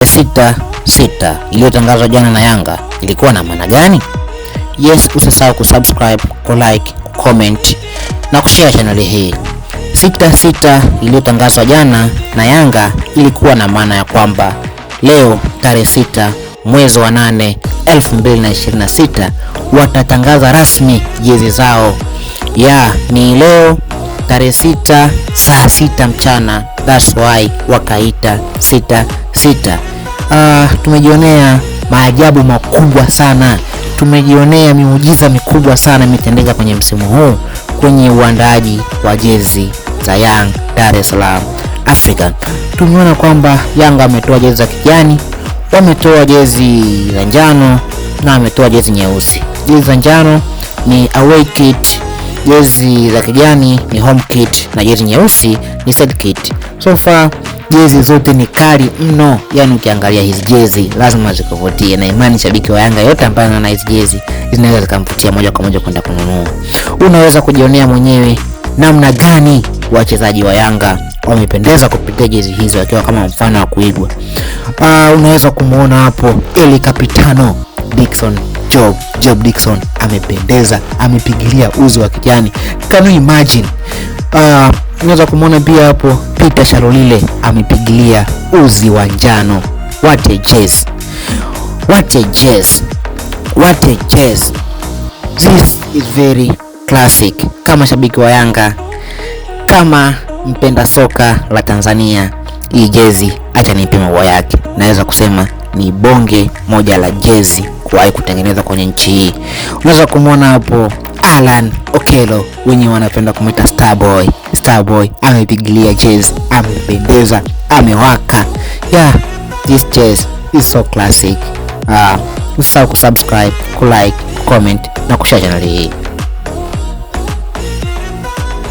6 iliyotangazwa jana na Yanga ilikuwa na maana gani? Yes, usisahau kusubscribe, kulike, comment na kushare channel hii. 6 iliyotangazwa jana na Yanga ilikuwa na maana ya kwamba leo tarehe 6 mwezi wa 8 2026 watatangaza rasmi jezi zao. Ni leo tarehe 6 saa 6 mchana. That's why wakaita 6. Tumejionea maajabu makubwa sana, tumejionea miujiza mikubwa sana imetendeka kwenye msimu huu kwenye uandaaji wa jezi za Young Dar es Salaam African. Tumeona kwamba Yanga ametoa jezi za kijani, wametoa jezi za njano na wametoa jezi nyeusi. Jezi za njano ni away kit, jezi za kijani ni home kit na jezi nyeusi ni set kit. So far jezi zote ni kali mno, yani ukiangalia hizi jezi lazima zikuvutie, na imani shabiki wa Yanga yote ambaye anaona hizi jezi zinaweza zikamvutia moja kwa moja kwenda kununua. Unaweza kujionea mwenyewe namna gani wachezaji wa Yanga wamependeza kupitia jezi hizo wakiwa kama mfano wa kuigwa. Unaweza kumuona hapo El Capitano Dickson, Job Dickson amependeza, amepigilia uzi wa kijani. Can you imagine? Unaweza kumuona pia hapo Peter Shalolile amepigilia uzi wa njano. What a jazz. This is very classic. Kama shabiki wa Yanga, kama mpenda soka la Tanzania, hii jezi acha nipime maua yake. Naweza kusema ni bonge moja la jezi kuwahi kutengenezwa kwenye nchi hii. Unaweza kumuona hapo Alan Okello, wenye wanapenda kumita Starboy amepigilia jezi, amependeza, amewaka. This jezi is so classic. Usisahau kusubscribe, kulike, comment na kushare channel hii.